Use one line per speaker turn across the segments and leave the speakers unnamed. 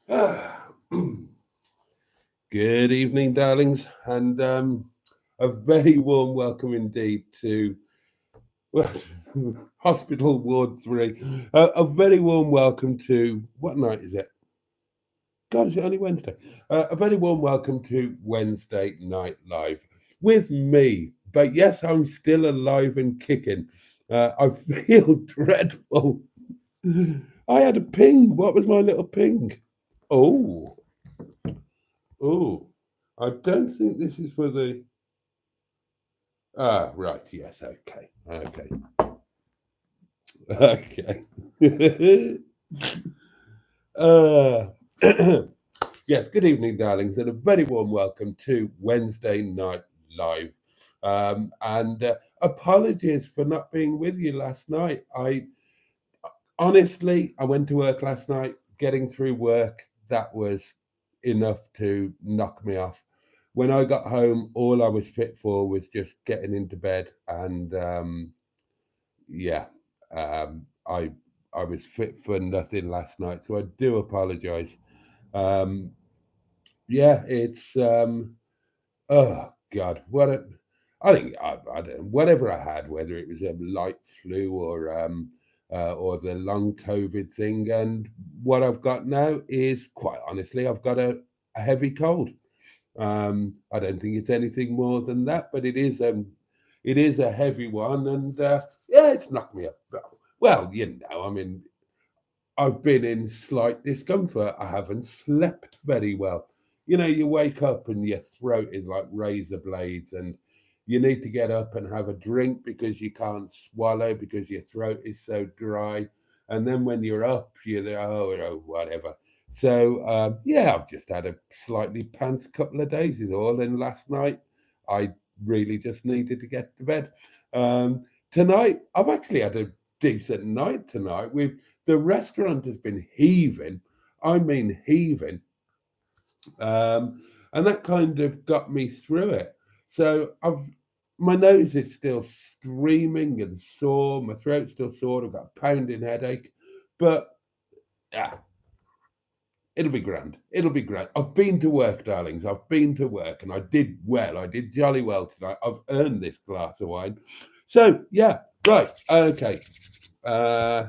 Ah, Good evening, darlings, and a very warm welcome indeed to well, Hospital Ward 3. A very warm welcome to what night is it? God, is it only Wednesday? A very warm welcome to Wednesday Night Live with me. But yes, I'm still alive and kicking. I feel dreadful. I had a ping. What was my little ping? Oh, oh. I don't think this is for the. Ah, right. Yes. Okay. Okay. Okay. uh, yes. Good evening, darlings, and a very warm welcome to Wednesday Night Live. And apologies for not being with you last night. I honestly, I went to work last night. Getting through work, that was enough to knock me off. When I got home, all I was fit for was just getting into bed and yeah, I was fit for nothing last night, so I do apologise. Um, yeah, it's oh God, I think I don't know, whatever I had, whether it was a light flu or the long COVID thing, and what I've got now is quite honestly, I've got a heavy cold. I don't think it's anything more than that, but it is a heavy one, and yeah, it's knocked me up. Well, I mean, I've been in slight discomfort. I haven't slept very well. You wake up and your throat is like razor blades, and you need to get up and have a drink because you can't swallow because your throat is so dry. And then when you're up, you're there, oh, whatever. So, yeah, I've just had a slightly pants couple of days, is all. And last night, I really just needed to get to bed. Tonight, I've actually had a decent night tonight. The restaurant has been heaving. I mean, heaving. And that kind of got me through it. So my nose is still streaming and sore. My throat's still sore. I've got a pounding headache. But yeah, it'll be grand. It'll be great. I've been to work, darlings. I've been to work and I did well. I did jolly well tonight. I've earned this glass of wine. So, yeah, right. Okay. Uh,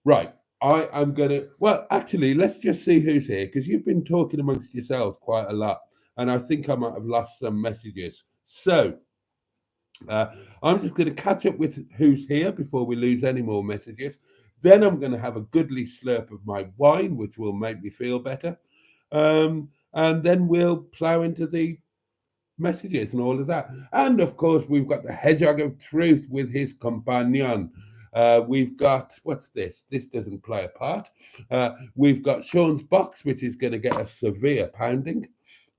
Right. I am going to. Well, actually, let's just see who's here because you've been talking amongst yourselves quite a lot. And I think I might have lost some messages. So uh, I'm just going to catch up with who's here before we lose any more messages. Then I'm going to have a goodly slurp of my wine, which will make me feel better. And then we'll plow into the messages and all of that. And of course, we've got the Hedgehog of Truth with his companion. We've got, what's this? This doesn't play a part. We've got Sean's box, which is going to get a severe pounding.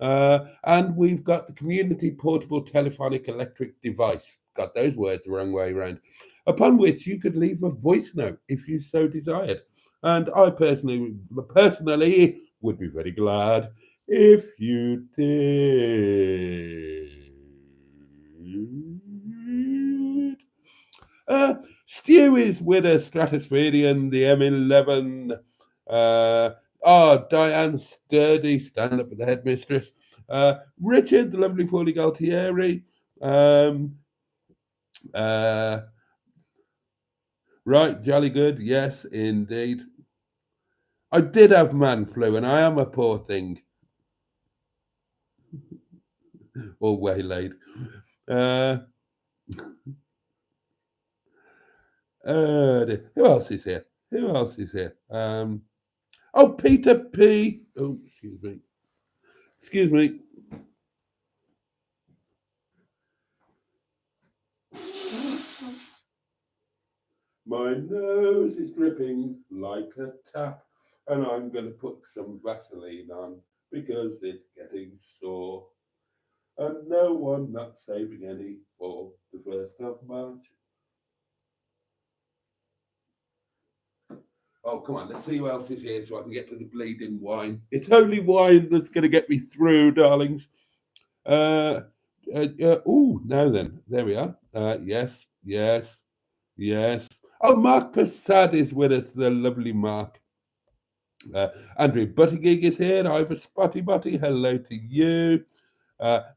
And we've got the community portable telephonic electric device. Got those words the wrong way around. Upon which you could leave a voice note if you so desired. And I personally would be very glad if you did. Stu is with a Stratospherian, the M11. Diane Sturdy, stand up for the headmistress. Richard, the lovely Paulie Galtieri. Um, uh, right, jolly good. Yes, indeed. I did have man flu, and I am a poor thing. Or waylaid. Uh, who else is here? Who else is here? Oh, Peter P. Oh, excuse me. Excuse me. My nose is dripping like a tap, and I'm going to put some Vaseline on because it's getting sore. And no, I'm not saving any for the 1st of March. Oh, come on, let's see who else is here so I can get to the bleeding wine. It's only wine that's going to get me through, darlings. Now then, there we are. Yes, yes, yes. Oh, Mark Passad is with us, the lovely Mark. Andrew Buttigieg is here. Ivor Spotty Butty, hello to you.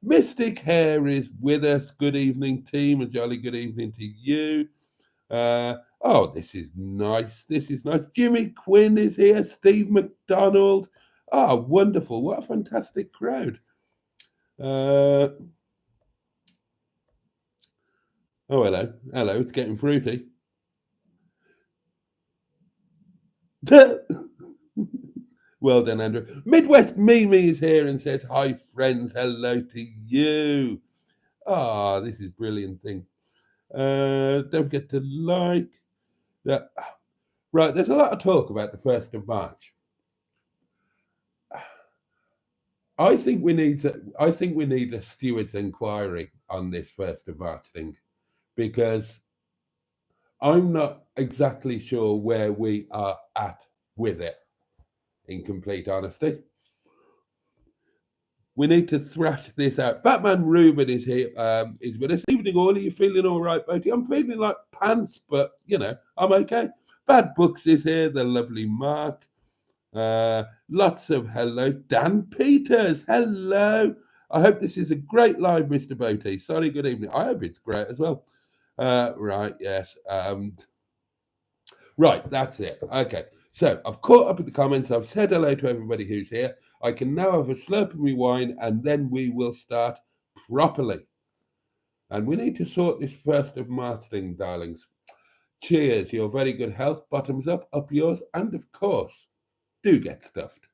Mystic Hair is with us. Good evening, team. A jolly good evening to you. Oh, this is nice. This is nice. Jimmy Quinn is here. Steve McDonald. Oh, wonderful. What a fantastic crowd. Oh, hello. Hello. It's getting fruity. Well done, Andrew. Midwest Mimi is here and says, hi, friends. Hello to you. Ah, this is brilliant thing. Don't forget to like. Yeah. Right, there's a lot of talk about the 1st of March. I think we need a steward's inquiry on this 1st of March thing, because I'm not exactly sure where we are at with it, in complete honesty. We need to thrash this out. Batman Ruben is here, is with us. Evening all, are you feeling all right, Boaty? I'm feeling like pants, but, I'm okay. Bad Books is here, the lovely Mark. Lots of hellos. Dan Peters, hello. I hope this is a great live, Mr. Boaty. Sorry, good evening. I hope it's great as well. Right, yes. Right, that's it. Okay, so I've caught up with the comments. I've said hello to everybody who's here. I can now have a slurp of my wine, and then we will start properly. And we need to sort this 1st of March thing, darlings. Cheers, your very good health. Bottoms up yours, and of course, do get stuffed.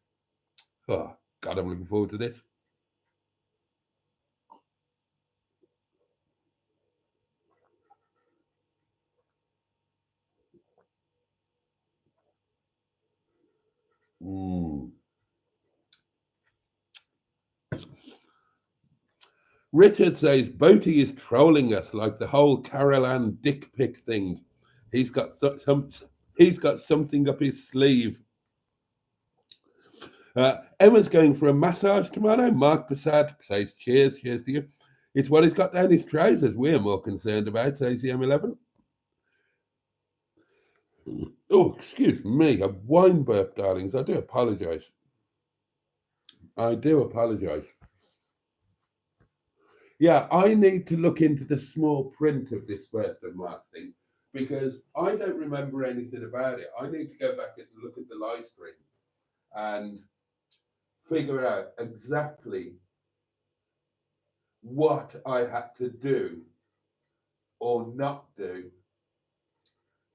Oh, God, I'm looking forward to this. Richard says Boaty is trolling us like the whole Carol Ann dick pic thing. He's got he's got something up his sleeve. Emma's going for a massage tomorrow. Mark Prasad says cheers to you. It's what he's got down his trousers we're more concerned about, says the M11. Oh, excuse me, a wine burp, darlings. I do apologise. Yeah, I need to look into the small print of this 1st of March thing, because I don't remember anything about it. I need to go back and look at the live stream and figure out exactly what I had to do or not do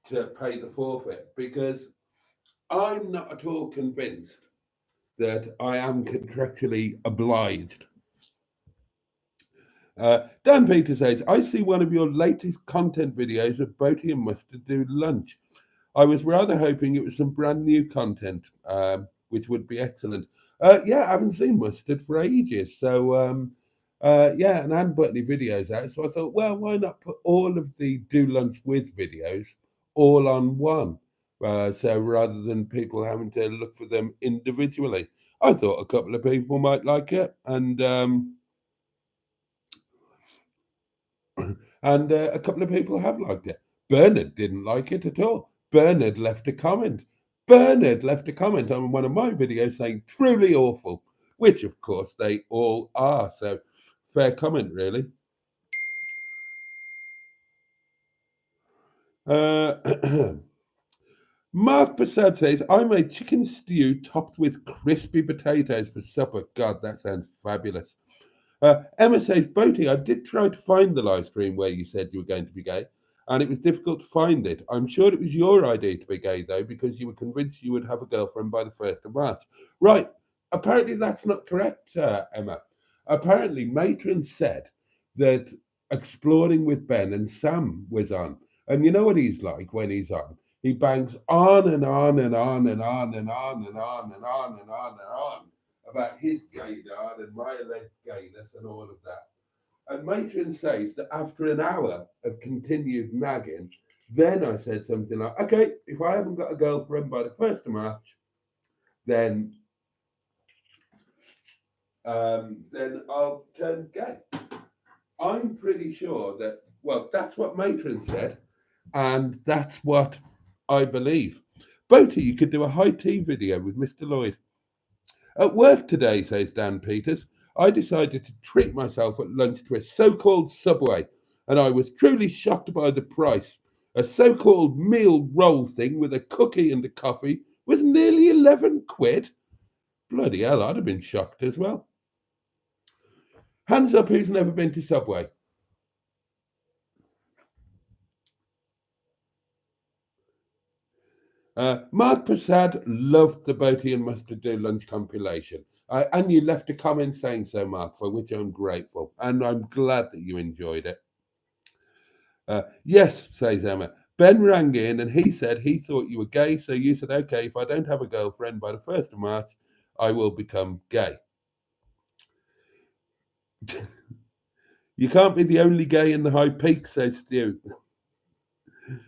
to pay the forfeit, because I'm not at all convinced that I am contractually obliged. Dan Peter says, I see one of your latest content videos of Boaty and Mustard do lunch. I was rather hoping it was some brand new content, which would be excellent. Yeah, I haven't seen Mustard for ages. So, yeah, and I hadn't put any videos out. So I thought, well, why not put all of the Do Lunch With videos all on one? So rather than people having to look for them individually, I thought a couple of people might like it. And a couple of people have liked it. Bernard didn't like it at all. Bernard left a comment. On one of my videos saying truly awful, which of course they all are. So fair comment, really. Mark Prasad says, I made chicken stew topped with crispy potatoes for supper. God, that sounds fabulous. Emma says, Boaty, I did try to find the live stream where you said you were going to be gay, and it was difficult to find it. I'm sure it was your idea to be gay, though, because you were convinced you would have a girlfriend by the 1st of March. Right. Apparently that's not correct, Emma. Apparently Matron said that Exploring with Ben and Sam was on. And you know what he's like when he's on? He bangs on and on and on and on and on and on and on and on and on about his gaydar and my alleged gayness and all of that. And Matron says that after an hour of continued nagging, then I said something like, okay, if I haven't got a girlfriend by the 1st of March, then I'll turn gay. I'm pretty sure that, well, that's what Matron said, and that's what I believe. Boaty, you could do a high tea video with Mr. Lloyd. At work today, says Dan Peters, I decided to treat myself at lunch to a so-called Subway, and I was truly shocked by the price. A so-called meal roll thing with a cookie and a coffee was nearly 11 quid. Bloody hell, I'd have been shocked as well. Hands up who's never been to Subway. Mark Prasad loved the Boaty and Mustard Do lunch compilation. And you left a comment saying so, Mark, for which I'm grateful. And I'm glad that you enjoyed it. Yes, says Emma. Ben rang in and he said he thought you were gay, so you said, okay, if I don't have a girlfriend by the 1st of March, I will become gay. You can't be the only gay in the High Peak, says Stu.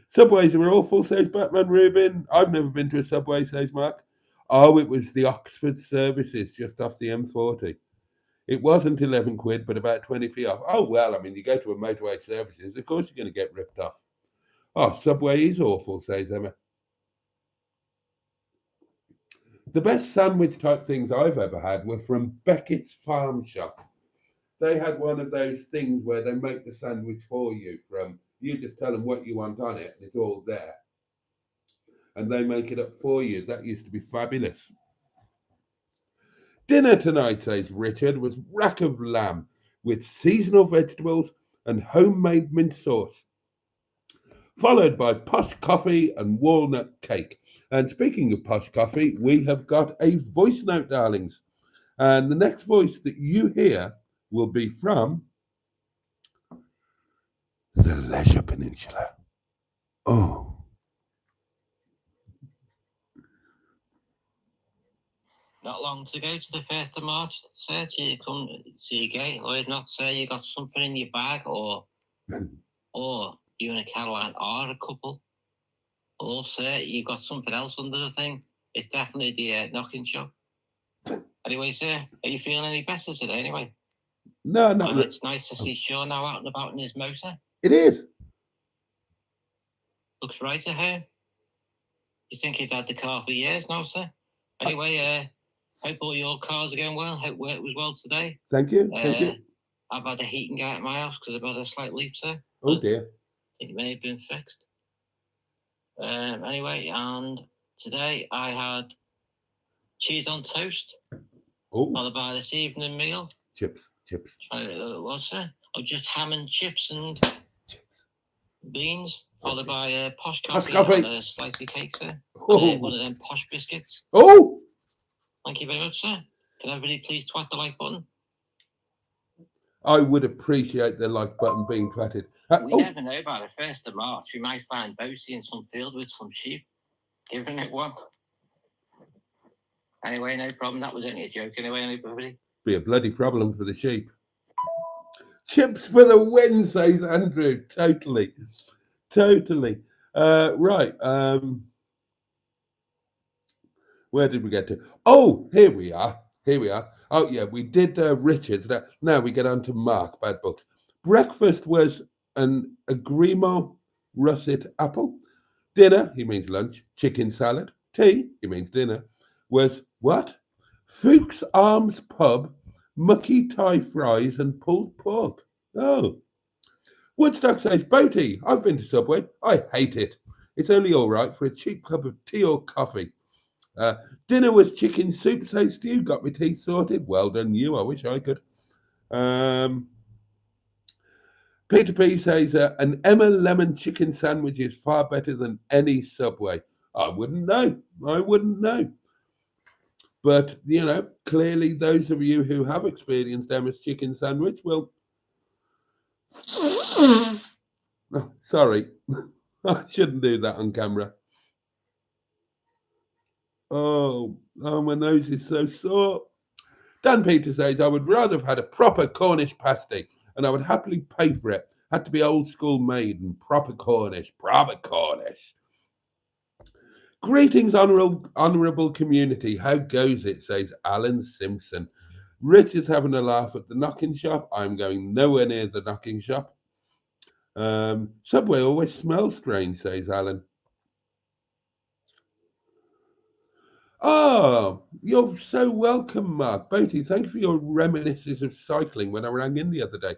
Subways are awful, says Batman Rubin. I've never been to a Subway, says Mark. Oh, it was the Oxford services just off the M40. It wasn't 11 quid, but about 20p off. Oh, well, I mean, you go to a motorway services, of course you're going to get ripped off. Oh, Subway is awful, says Emma. The best sandwich type things I've ever had were from Beckett's Farm Shop. They had one of those things where they make the sandwich for you from, you just tell them what you want on it and it's all there. And they make it up for you. That used to be fabulous. Dinner tonight, says Richard, was rack of lamb with seasonal vegetables and homemade mint sauce, followed by posh coffee and walnut cake. And speaking of posh coffee, we have got a voice note, darlings. And the next voice that you hear will be from the Leisure Peninsula. Oh.
Not long to go to the 1st of March, sir, till you come to your gate. Or if not, sir, you got something in your bag, or you and a Caroline are a couple. Or, sir, you got something else under the thing. It's definitely the knocking shop. Anyway, sir, are you feeling any better today, anyway?
No, not
really. It's nice to see Sean now out and about in his motor.
It is.
Looks right at her. You think he'd had the car for years now, sir? Anyway, hope all your cars are going well. Hope work was well today.
Thank you. Thank you.
I've had a heating guy at my house because I've had a slight leak, sir.
Oh, dear.
I think it may have been fixed. Anyway, and today I had cheese on toast.
Oh.
Followed by this evening meal.
Chips.
It was, sir. Oh, just ham and chips and beans. Followed by posh coffee and a slice of cake, sir. And, one of them posh biscuits.
Oh!
Thank you very much, sir. Can everybody please twat the like button?
I would appreciate the like button being twatted.
We never know, by the 1st of March, we might find Boaty in some field with some sheep, giving it one. Anyway, no problem. That was only a joke. Anyway, everybody.
Be a bloody problem for the sheep. Chips for the win, says Andrew. Totally. Right. Where did we get to? Oh, here we are. Oh, yeah, we did Richard. Now we get on to Mark, Bad Books. Breakfast was an agreement russet apple. Dinner, he means lunch, chicken salad. Tea, he means dinner, was what? Fuchs Arms Pub, mucky Thai fries and pulled pork. Oh. Woodstock says, Boaty, I've been to Subway. I hate it. It's only all right for a cheap cup of tea or coffee. Dinner was chicken soup, says Stu. Got my teeth sorted. Well done, you. I wish I could. Peter P says, an Emma lemon chicken sandwich is far better than any Subway. I wouldn't know. But, clearly those of you who have experienced Emma's chicken sandwich will... Oh, sorry. I shouldn't do that on camera. Oh, my nose is so sore. Dan Peter says, I would rather have had a proper Cornish pasty, and I would happily pay for it. Had to be old school made and proper Cornish. Greetings, honourable community. How goes it, says Alan Simpson. Richard's having a laugh at the knocking shop. I'm going nowhere near the knocking shop. Subway always smells strange, says Alan. Oh, you're so welcome, Mark. Boaty, thank you for your reminiscences of cycling when I rang in the other day.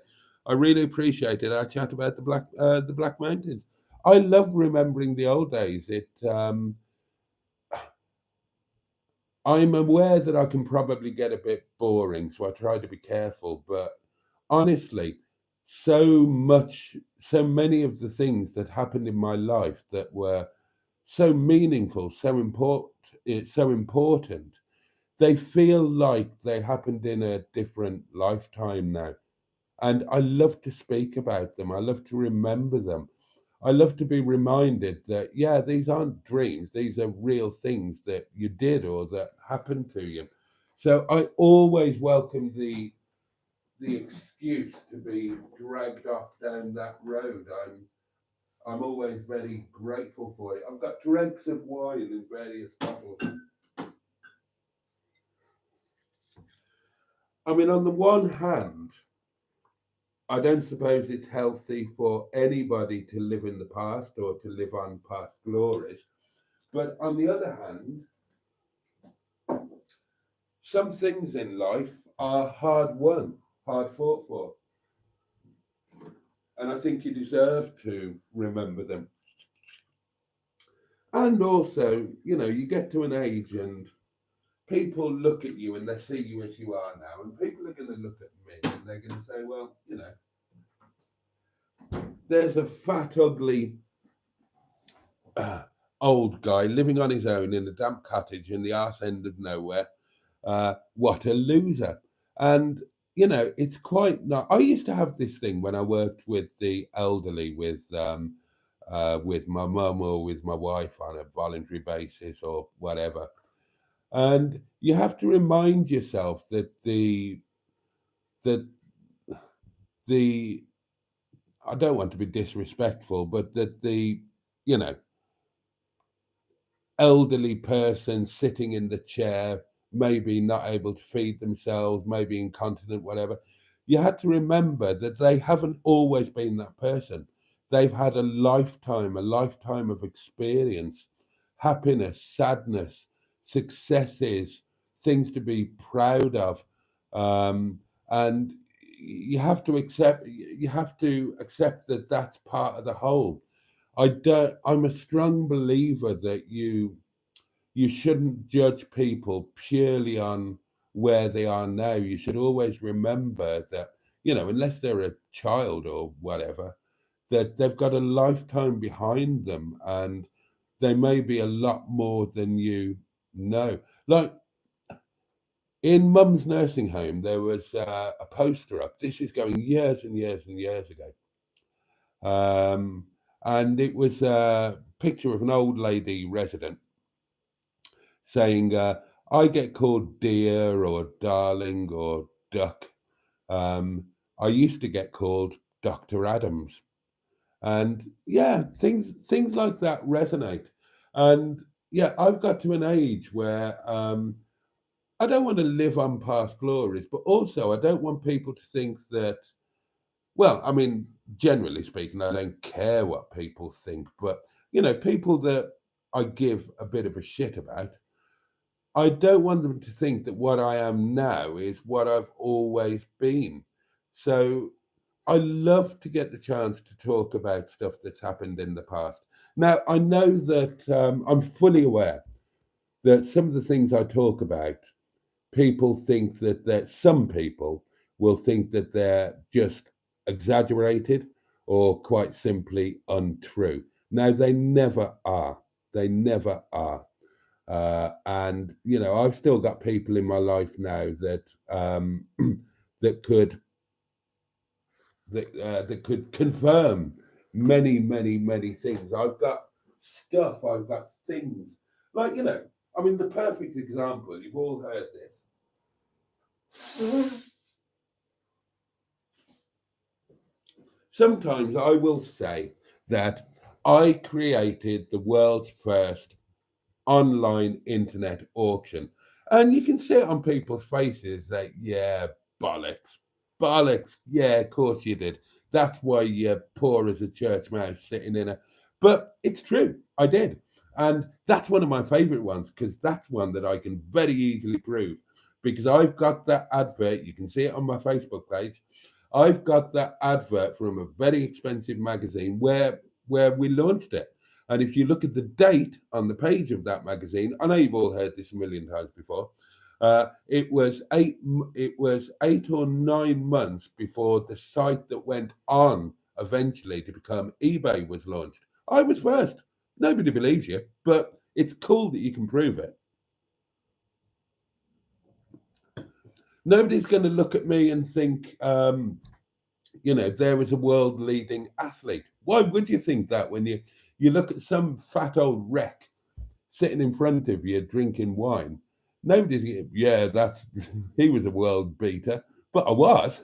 I really appreciated our chat about the Black Mountains. I love remembering the old days. I'm aware that I can probably get a bit boring, so I try to be careful. But honestly, so many of the things that happened in my life that were so meaningful, so important, they feel like they happened in a different lifetime now. And I love to speak about them. I love to remember them. I love to be reminded that, yeah, these aren't dreams. These are real things that you did or that happened to you. So I always welcome the excuse to be dragged off down that road. I'm always very grateful for it. I've got dregs of wine in various bottles. I mean, on the one hand, I don't suppose it's healthy for anybody to live in the past or to live on past glories. But on the other hand, some things in life are hard won, hard fought for. And I think you deserve to remember them. And also, you get to an age and people look at you and they see you as you are now. And people are going to look at me and they're going to say, well, there's a fat, ugly uh, old guy living on his own in a damp cottage in the arse end of nowhere. What a loser. And, it's quite not. I used to have this thing when I worked with the elderly, with my mum or with my wife on a voluntary basis or whatever. And you have to remind yourself that the I don't want to be disrespectful, but that you know elderly person sitting in the chair, maybe not able to feed themselves, maybe incontinent, whatever, you had to remember that they haven't always been that person. They've had a lifetime of experience, happiness, sadness, successes, things to be proud of. Um, and you have to accept that that's part of the whole. I'm a strong believer that you shouldn't judge people purely on where they are now. You should always remember that, unless they're a child or whatever, that they've got a lifetime behind them and they may be a lot more than you know. Like in Mum's nursing home, there was a poster up. This is going years and years and years ago. Um, and it was a picture of an old lady resident saying, I get called dear or darling or duck. Um, I used to get called Dr. Adams. And yeah, things like that resonate. And yeah, I've got to an age where I don't want to live on past glories, but also I don't want people to think that, well, I mean, generally speaking, I don't care what people think, but people that I give a bit of a shit about, I don't want them to think that what I am now is what I've always been. So I love to get the chance to talk about stuff that's happened in the past. Now, I know that I'm fully aware that some of the things I talk about, people think that some people will think that they're just exaggerated or quite simply untrue. Now, they never are. They never are. And I've still got people in my life now that that could that could confirm many, many, many things. I've got stuff. I've got things like I mean, the perfect example. You've all heard this. Sometimes I will say that I created the world's first online internet auction. And you can see it on people's faces that, yeah, bollocks, bollocks. Yeah, of course you did. That's why you're poor as a church mouse sitting in a. But it's true, I did. And that's one of my favorite ones because that's one that I can very easily prove because I've got that advert. You can see it on my Facebook page. I've got that advert from a very expensive magazine where we launched it. And if you look at the date on the page of that magazine, I know you've all heard this a million times before. It was 8 or 9 months before the site that went on eventually to become eBay was launched. I was first. Nobody believes you, but it's cool that you can prove it. Nobody's going to look at me and think, there was a world leading athlete. Why would you think that when you look at some fat old wreck sitting in front of you drinking wine? Nobody's that's he was a world beater, but I was.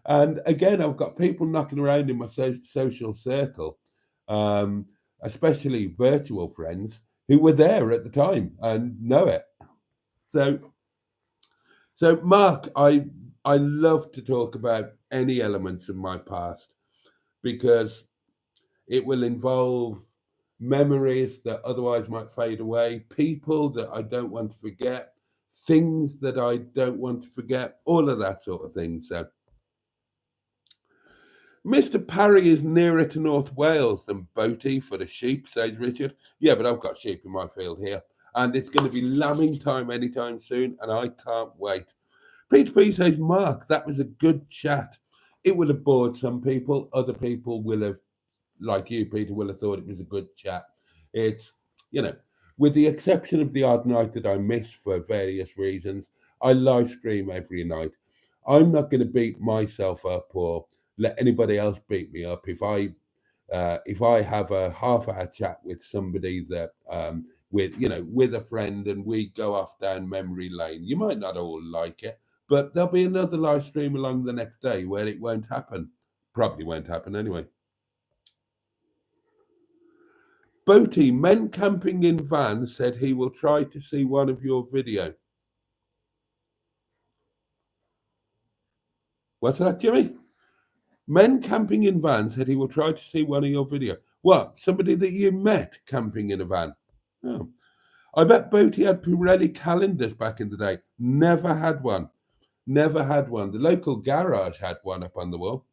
And again, I've got people knocking around in my social circle, um, especially virtual friends who were there at the time and know it. So, so Mark, I love to talk about any elements of my past because it will involve memories that otherwise might fade away, people that I don't want to forget, things that I don't want to forget, all of that sort of thing. So, Mr. Parry is nearer to North Wales than Boaty for the sheep, says Richard. Yeah, but I've got sheep in my field here, and it's going to be lambing time anytime soon, and I can't wait. Peter P says, Mark, that was a good chat. It will have bored some people. Other people will have, like you, Peter, will have thought it was a good chat. It's, with the exception of the odd night that I miss for various reasons, I live stream every night. I'm not going to beat myself up or let anybody else beat me up if I have a half-hour chat with somebody that with a friend and we go off down memory lane. You might not all like it, but there'll be another live stream along the next day where it won't happen. Probably won't happen anyway. Boaty, men camping in van, said he will try to see one of your video. What's that, Jimmy? Men camping in van said he will try to see one of your video. What? Somebody that you met camping in a van? Oh. I bet Boaty had Pirelli calendars back in the day. Never had one. Never had one. The local garage had one up on the wall.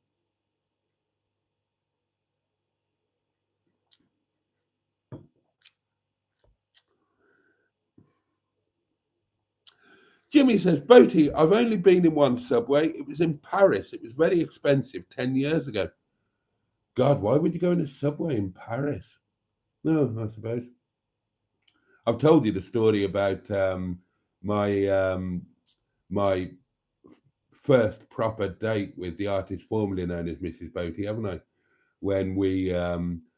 Jimmy says, Boaty, I've only been in one subway. It was in Paris. It was very expensive 10 years ago. God, why would you go in a subway in Paris? No, I suppose. I've told you the story about my first proper date with the artist formerly known as Mrs. Boaty, haven't I? When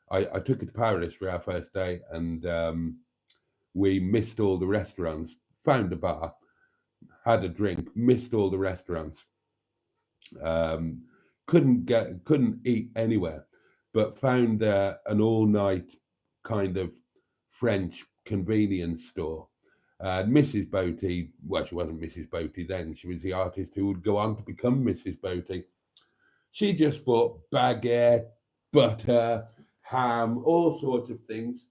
I took her to Paris for our first date, and we missed all the restaurants, found a bar, had a drink, missed all the restaurants. Couldn't eat anywhere, but found an all-night kind of French convenience store. Mrs. Boaty, well, she wasn't Mrs. Boaty then. She was the artist who would go on to become Mrs. Boaty. She just bought baguette, butter, ham, all sorts of things.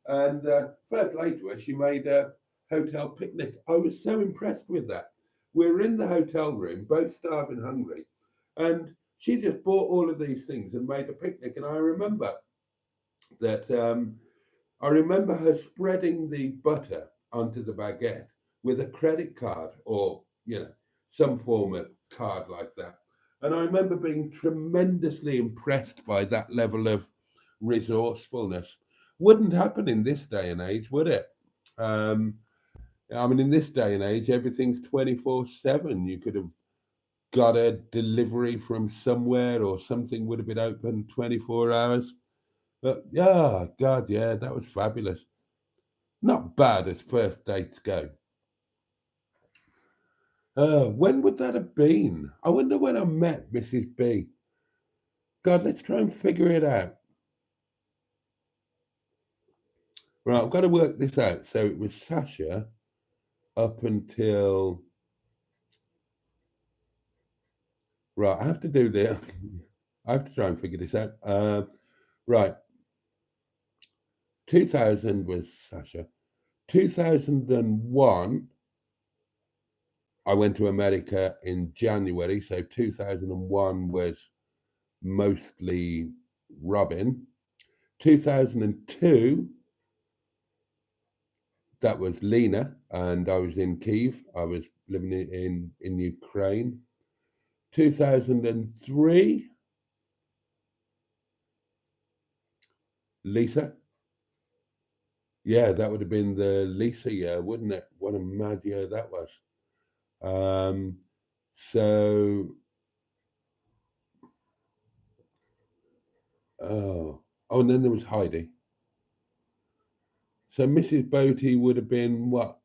And fair play to her, she made a hotel picnic. I was so impressed with that. We're in the hotel room, both starving hungry, and she just bought all of these things and made a picnic. And I remember that I remember her spreading the butter onto the baguette with a credit card or some form of card like that. And I remember being tremendously impressed by that level of resourcefulness. Wouldn't happen in this day and age, would it? In this day and age, everything's 24/7. You could have got a delivery from somewhere or something would have been open 24 hours. But yeah, God, yeah, that was fabulous. Not bad as first dates go. When would that have been? I wonder when I met Mrs. B. God, let's try and figure it out. Right, I've got to work this out. So it was Sasha up until. Right, I have to do this. I have to try and figure this out. Right. 2000 was Sasha. 2001, I went to America in January, so 2001 was mostly Robin. 2002, that was Lena, and I was in Kiev. I was living in Ukraine. 2003, Lisa. Yeah, that would have been the Lisa year, wouldn't it? What a mad year that was. Um, so, oh, and then there was Heidi. So Mrs. Boaty would have been what?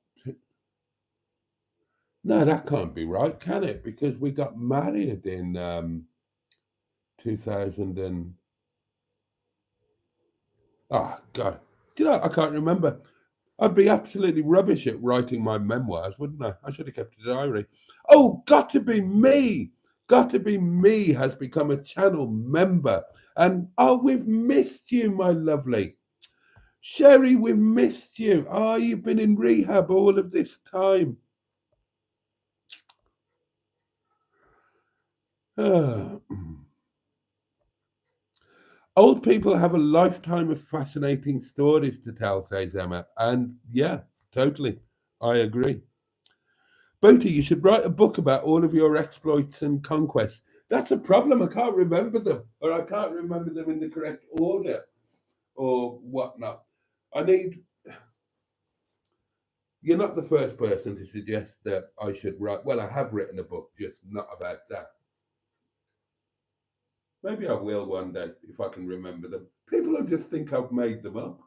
No, that can't be right, can it? Because we got married in 2000 and... Oh, God. Do you know, I can't remember. I'd be absolutely rubbish at writing my memoirs, wouldn't I? I should have kept a diary. Oh, Got to Be Me. Got to Be Me has become a channel member. And oh, we've missed you, my lovely. Sherry, we've missed you. Oh, you've been in rehab all of this time. Old people have a lifetime of fascinating stories to tell, says Emma. And yeah, totally. I agree. Boaty, you should write a book about all of your exploits and conquests. That's a problem. I can't remember them, or I can't remember them in the correct order, or whatnot. I need. You're not the first person to suggest that I should write. Well, I have written a book, just not about that. Maybe I will one day if I can remember them. People will just think I've made them up.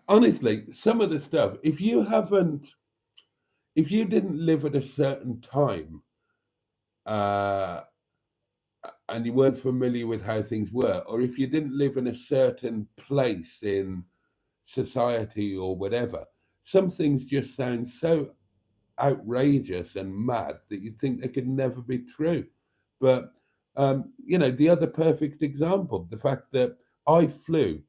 Honestly, some of the stuff, if you didn't live at a certain time, uh, and you weren't familiar with how things were, or if you didn't live in a certain place in society or whatever, some things just sound so outrageous and mad that you'd think they could never be true. But, the other perfect example, the fact that I flew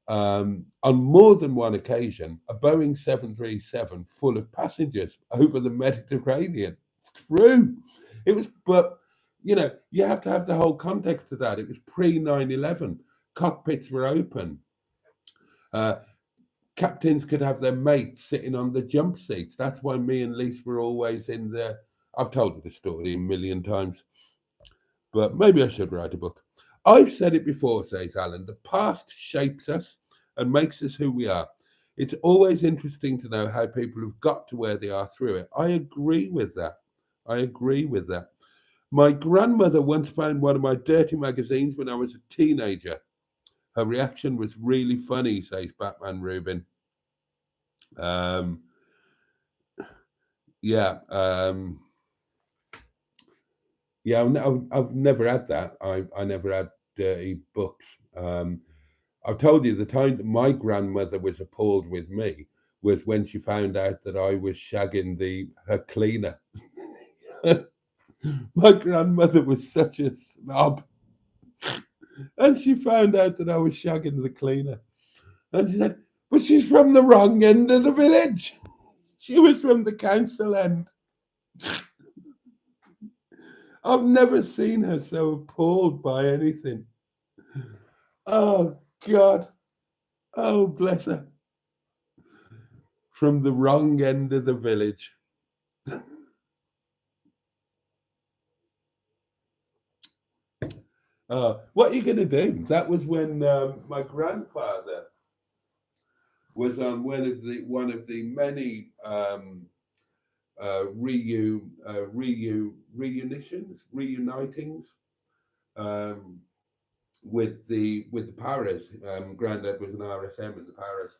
on more than one occasion a Boeing 737 full of passengers over the Mediterranean. It's true. It was, but you have to have the whole context of that. It was pre 9/11. Cockpits were open. Uh, Captains could have their mates sitting on the jump seats. That's why me and Lise were always in there. I've told you the story a million times, but maybe I should write a book. I've said it before, says Alan. The past shapes us and makes us who we are. It's always interesting to know how people have got to where they are through it. I agree with that. My grandmother once found one of my dirty magazines when I was a teenager. Her reaction was really funny, says Batman Rubin. Yeah. Yeah, I've never had that. I never had dirty books. I've told you the time that my grandmother was appalled with me was when she found out that I was shagging her cleaner. My grandmother was such a snob, and she found out that I was shagging the cleaner, and she said, "But she's from the wrong end of the village. She was from the council end." I've never seen her so appalled by anything. Oh, God. Oh, bless her. From the wrong end of the village. What are you going to do? That was when my grandfather was on one of the many reunitings with the Paras. Granddad was an RSM in the Paras,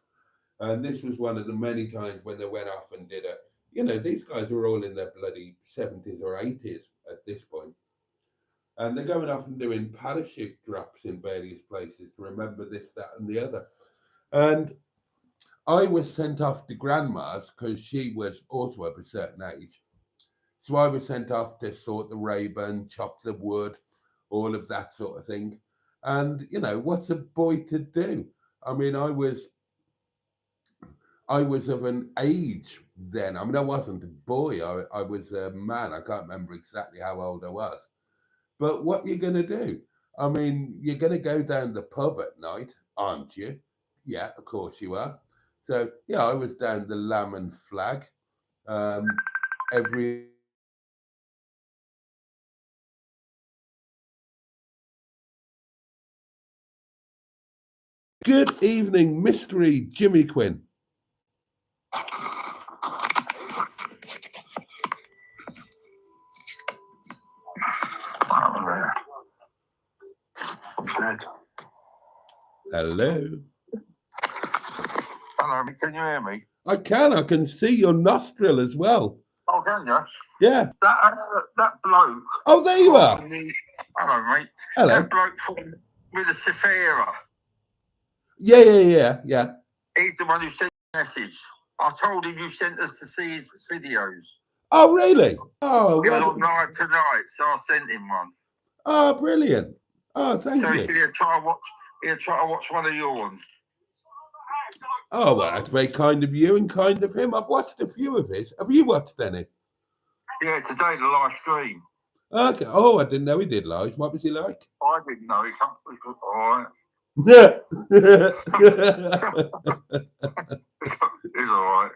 and this was one of the many times when they went off and did a. These guys were all in their bloody 70s or 80s at this point, and they're going off and doing parachute drops in various places to remember this, that, and the other. And I was sent off to grandma's because she was also of a certain age. So I was sent off to sort the Rayburn, chop the wood, all of that sort of thing. And what's a boy to do? I mean, I was of an age then. I mean, I wasn't a boy. I was a man. I can't remember exactly how old I was. But what you going to do? I mean, you're going to go down the pub at night, aren't you? Yeah, of course you are. So, yeah, I was down the Lamb and Flag um, every. Good evening, Mystery Jimmy Quinn. Hello.
Hello, can you hear me?
I can. I can see your nostril as well.
Oh, can you?
Yeah.
That bloke.
Oh, there you are.
Hello, mate.
Hello.
That bloke with the Sephira.
Yeah.
He's the one who sent the message. I told him you sent us to see his videos.
Oh, really? Oh,
He was on live tonight, so I sent him one.
Oh, brilliant. Oh, thank you.
So he said he'll try to watch one of yours.
Oh, well, that's very kind of you and kind of him. I've watched a few of his. Have you watched any?
Yeah, today the live stream.
Okay. Oh, I didn't know he did live. What was he like?
I didn't know. He could, all right.
Yeah.
It's all right.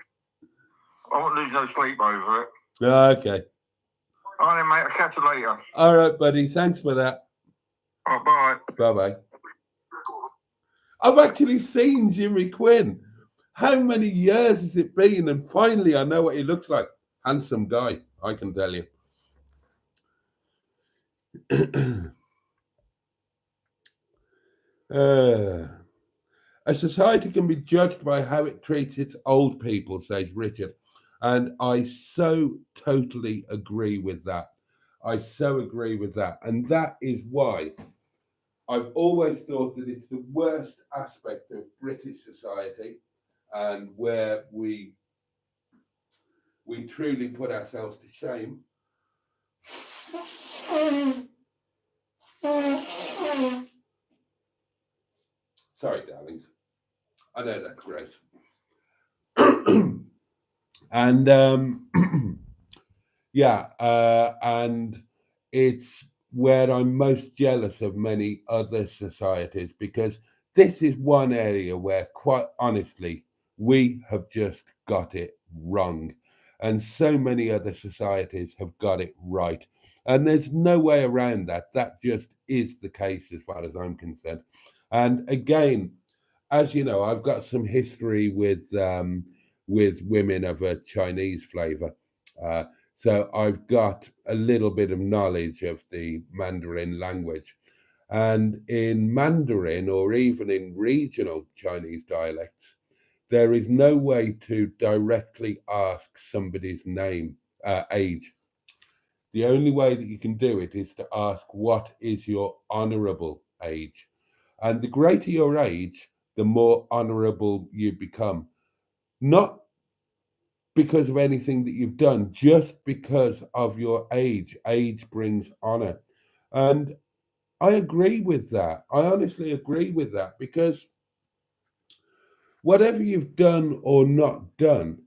I won't lose no sleep over it.
Okay.
All right, mate. I'll catch you later.
All right, buddy. Thanks for that.
Oh, bye.
Bye-bye. I've actually seen Jimmy Quinn. How many years has it been? And finally, I know what he looks like. Handsome guy, I can tell you. A society can be judged by how it treats its old people, says Richard. And I so totally agree with that. I so agree with that. And that is why I've always thought that it's the worst aspect of British society, and where we truly put ourselves to shame. Sorry, darlings. I know that's gross. And and it's where I'm most jealous of many other societies, because this is one area where, quite honestly, we have just got it wrong. And so many other societies have got it right. And there's no way around that. That just is the case as far as I'm concerned. And again, as you know, I've got some history with women of a Chinese flavour. So I've got a little bit of knowledge of the Mandarin language. And in Mandarin, or even in regional Chinese dialects, there is no way to directly ask somebody's age. The only way that you can do it is to ask, what is your honourable age? And the greater your age, the more honourable you become. Not because of anything that you've done, just because of your age. Age brings honour. And I agree with that. I honestly agree with that, because whatever you've done or not done,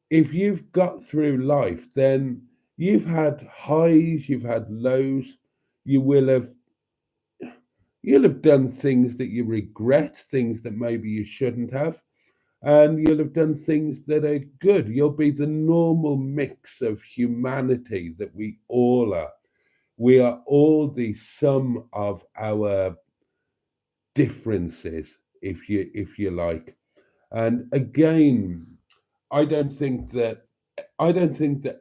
if you've got through life, then you've had highs, you've had lows, you will have you'll have done things that you regret, things that maybe you shouldn't have, and you'll have done things that are good. You'll be the normal mix of humanity that we all are. We are all the sum of our differences, if you like. And again, I don't think that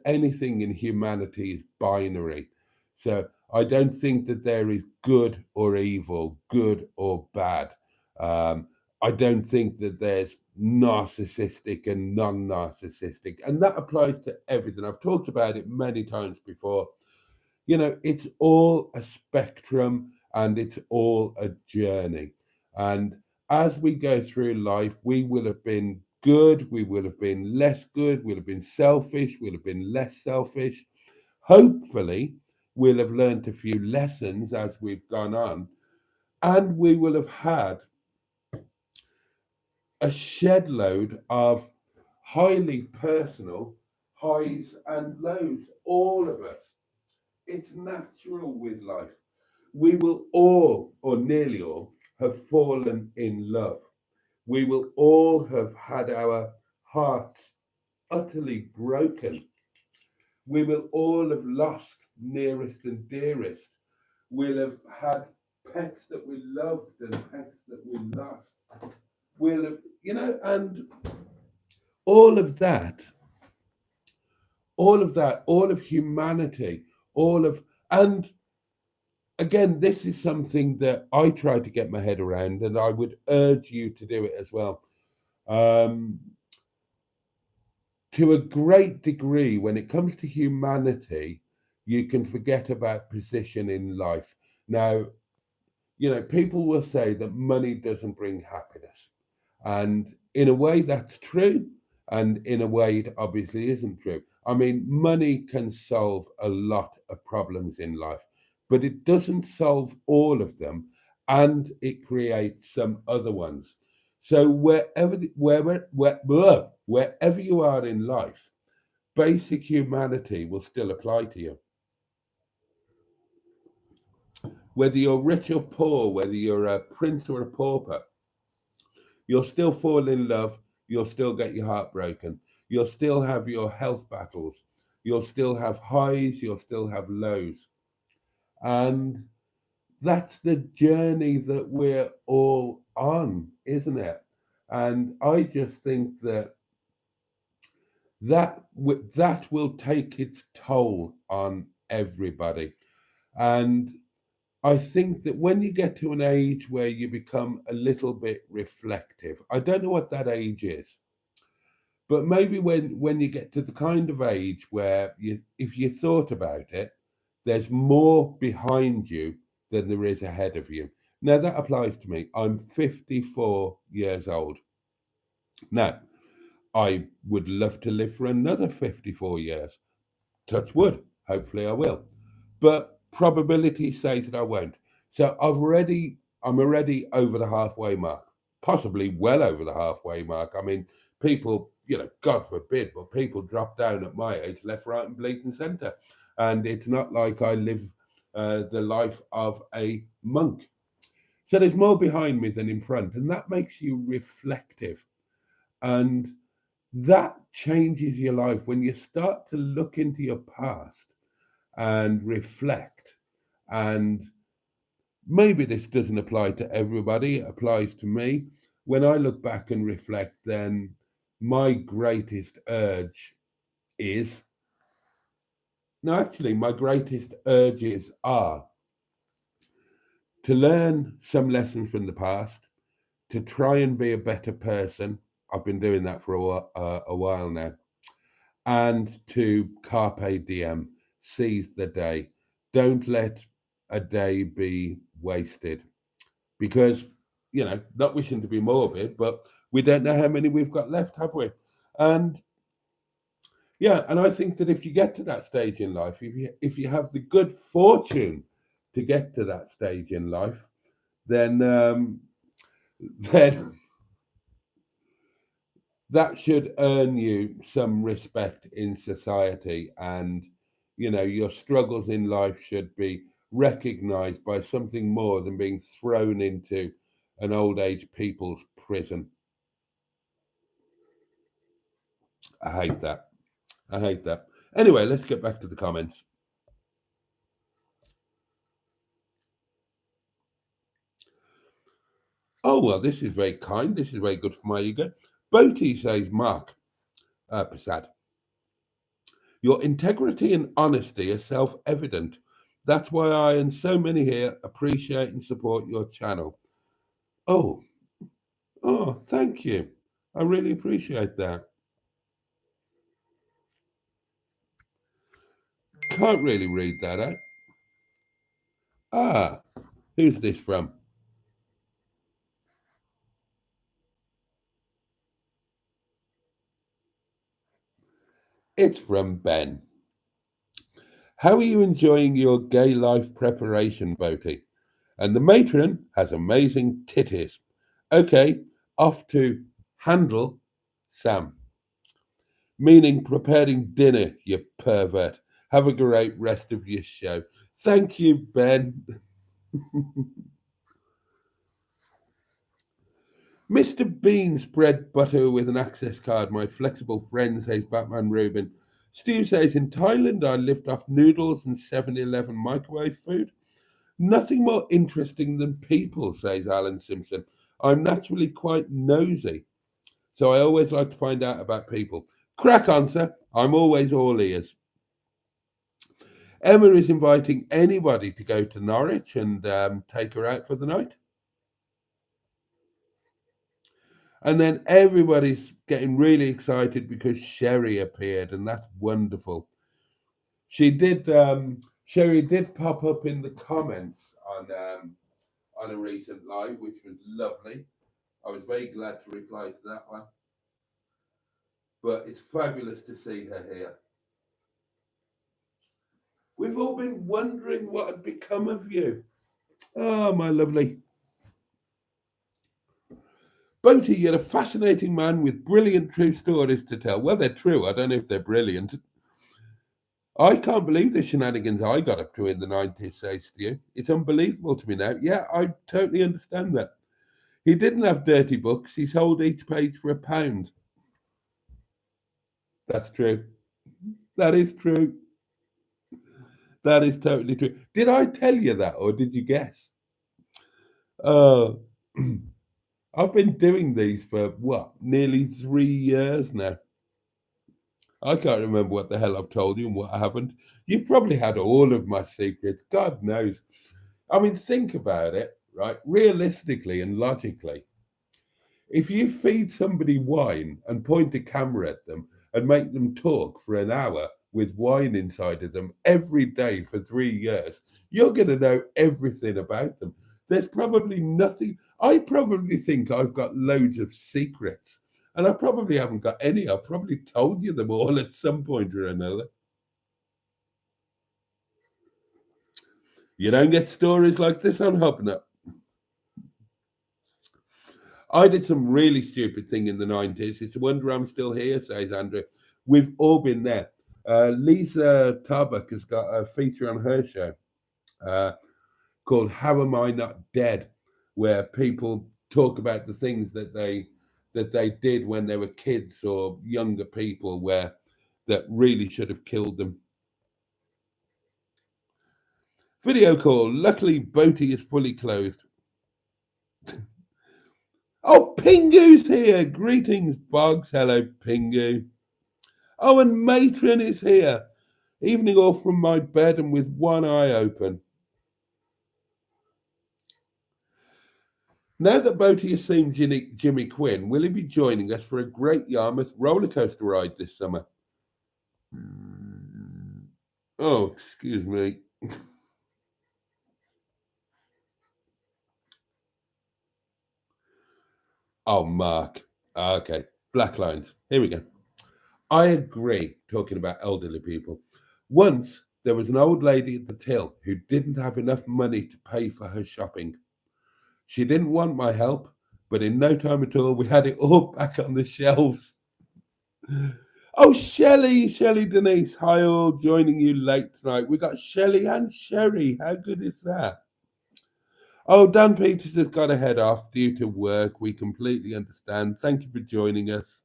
anything in humanity is binary. So I don't think that there is good or evil, good or bad. I don't think that there's narcissistic and non-narcissistic, and that applies to everything. I've talked about it many times before. It's all a spectrum, and it's all a journey. And as we go through life, we will have been good, we will have been less good, we'll have been selfish, we'll have been less selfish. Hopefully, we'll have learnt a few lessons as we've gone on, and we will have had a shed load of highly personal highs and lows, all of us. It's natural with life. We will all, or nearly all, have fallen in love. We will all have had our hearts utterly broken. We will all have lost nearest and dearest. We'll have had pets that we loved and pets that we lost. We'll have, and all of that, all of humanity, and again, this is something that I try to get my head around, and I would urge you to do it as well. To a great degree, when it comes to humanity, you can forget about position in life. Now, people will say that money doesn't bring happiness. And in a way, that's true. And in a way, it obviously isn't true. I mean, money can solve a lot of problems in life, but it doesn't solve all of them. And it creates some other ones. So wherever you are in life, basic humanity will still apply to you. Whether you're rich or poor, whether you're a prince or a pauper, you'll still fall in love. You'll still get your heart broken. You'll still have your health battles. You'll still have highs. You'll still have lows. And that's the journey that we're all on, isn't it? And I just think that will take its toll on everybody. And I think that when you get to an age where you become a little bit reflective, I don't know what that age is, but maybe when you get to the kind of age where if you thought about it, there's more behind you than there is ahead of you. Now that applies to me. I'm 54 years old. Now, I would love to live for another 54 years. Touch wood. Hopefully I will. But probability says that I won't. So I'm already over the halfway mark, possibly well over the halfway mark. I mean, people, God forbid, but people drop down at my age, left, right, and bleeding centre. And it's not like I live the life of a monk. So there's more behind me than in front. And that makes you reflective. And that changes your life when you start to look into your past and reflect. And maybe this doesn't apply to everybody, it applies to me. When I look back and reflect, then my greatest urge is no, actually, my greatest urges are to learn some lessons from the past, to try and be a better person. I've been doing that for a while now, and to carpe diem, seize the day. Don't let a day be wasted because, not wishing to be morbid, but we don't know how many we've got left, have we? And yeah, and I think that if you get to that stage in life, if you have the good fortune to get to that stage in life, then then that should earn you some respect in society, and your struggles in life should be recognized by something more than being thrown into an old age people's prison. I hate that. Anyway, let's get back to the comments. Oh, well, this is very kind. This is very good for my ego. Boaty says, Mark Prasad, your integrity and honesty are self-evident. That's why I and so many here appreciate and support your channel. Oh, thank you. I really appreciate that. Can't really read that out. Ah, who's this from? It's from Ben. How are you enjoying your gay life preparation, Boaty? And the matron has amazing titties. Okay, off to handle Sam. Meaning preparing dinner, you pervert. Have a great rest of your show. Thank you, Ben. Mr. Bean spread butter with an access card. My flexible friend, says Batman Rubin. Steve says, in Thailand, I lived off noodles and 7-Eleven microwave food. Nothing more interesting than people, says Alan Simpson. I'm naturally quite nosy, so I always like to find out about people. Crack on, sir. I'm always all ears. Emma is inviting anybody to go to Norwich and take her out for the night. And then everybody's getting really excited because Sherry appeared, and that's wonderful. She did. Sherry did pop up in the comments on a recent live, which was lovely. I was very glad to reply to that one. But it's fabulous to see her here. We've all been wondering what had become of you. Oh, my lovely. Boaty, you're a fascinating man with brilliant true stories to tell. Well, they're true. I don't know if they're brilliant. I can't believe the shenanigans I got up to in the 90s, says Stu. It's unbelievable to me now. Yeah, I totally understand that. He didn't have dirty books. He sold each page for £1. That's true. That is true. That is totally true. Did I tell you that or did you guess? I've been doing these for what, nearly 3 years now. I can't remember what the hell I've told you and what I haven't. You've probably had all of my secrets. God knows. I mean, think about it, right? Realistically and logically, if you feed somebody wine and point a camera at them and make them talk for an hour with wine inside of them every day for 3 years, you're going to know everything about them. There's probably nothing. I probably think I've got loads of secrets, and I probably haven't got any. I've probably told you them all at some point or another. You don't get stories like this on Hubnut. I did some really stupid thing in the 90s. It's a wonder I'm still here, says Andrew. We've all been there. Lisa Tarbuck has got a feature on her show called How Am I Not Dead, where people talk about the things that they did when they were kids or younger people that really should have killed them. Video call. Luckily, Boaty is fully clothed. Oh, Pingu's here. Greetings, Boggs. Hello, Pingu. Oh, and Matron is here. Evening all from my bed and with one eye open. Now that Boaty has seen Jimmy Quinn, will he be joining us for a great Yarmouth roller coaster ride this summer? Oh, excuse me. Oh, Mark. Okay. Black lines. Here we go. I agree, talking about elderly people. Once there was an old lady at the till who didn't have enough money to pay for her shopping. She didn't want my help, but in no time at all, we had it all back on the shelves. Oh, Shelley Denise. Hi, all. Joining you late tonight. We got Shelley and Sherry. How good is that? Oh, Dan Peters has got to head off due to work. We completely understand. Thank you for joining us.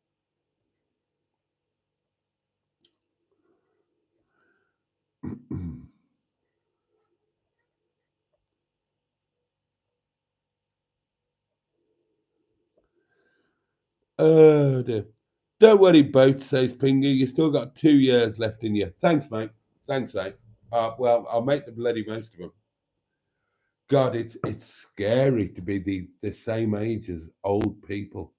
Oh, dear. Don't worry, Boat, says Pingu. You still got 2 years left in you. Thanks, mate. Thanks, mate. Well, I'll make the bloody most of them. God, it's scary to be the same age as old people.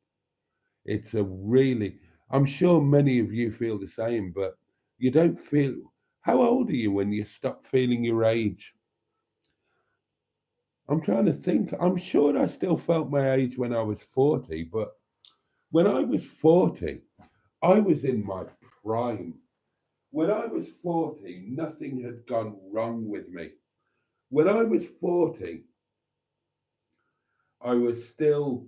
It's a really, I'm sure many of you feel the same, but you don't feel, how old are you when you stop feeling your age? I'm trying to think. I'm sure I still felt my age when I was 40, but when I was 40, I was in my prime. When I was 40, nothing had gone wrong with me. When I was 40, I was still,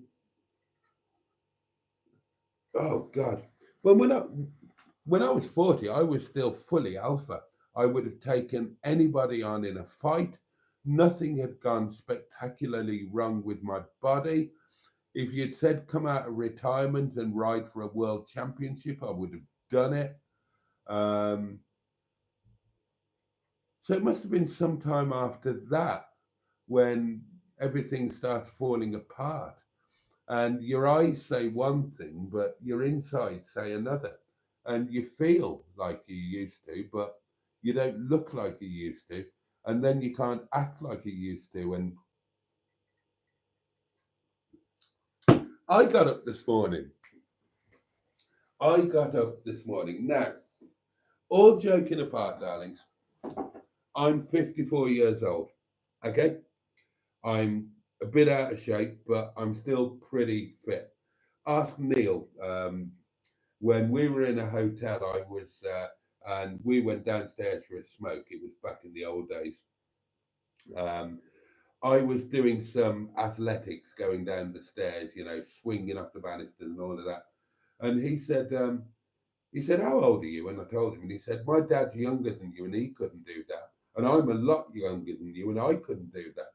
oh God. Well, when I was 40, I was still fully alpha. I would have taken anybody on in a fight. Nothing had gone spectacularly wrong with my body. If you'd said come out of retirement and ride for a world championship, I would have done it. So it must have been sometime after that when everything starts falling apart and your eyes say one thing, but your inside say another. And you feel like you used to, but you don't look like you used to. And then you can't act like you used to. And I got up this morning. Now, all joking apart, darlings, I'm 54 years old. Okay? I'm a bit out of shape, but I'm still pretty fit. Ask Neil. When we were in a hotel, and we went downstairs for a smoke. It was back in the old days. Um, I was doing some athletics going down the stairs, swinging off the banister and all of that. And he said, how old are you? And I told him, and he said, my dad's younger than you, and he couldn't do that. And I'm a lot younger than you, and I couldn't do that.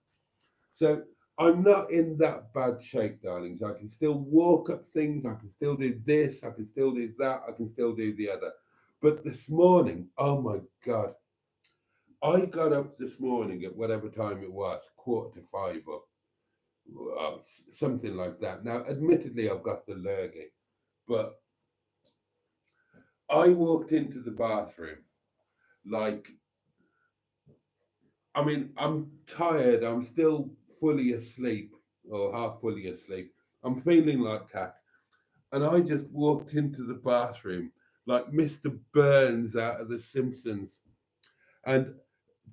So I'm not in that bad shape, darlings. I can still walk up things. I can still do this. I can still do that. I can still do the other. But this morning, oh my God, I got up this morning at whatever time it was, 4:45 or something like that. Now, admittedly, I've got the lurgy, but I walked into the bathroom like, I'm tired. I'm still fully asleep or half fully asleep. I'm feeling like cack. And I just walked into the bathroom like Mr. Burns out of The Simpsons. And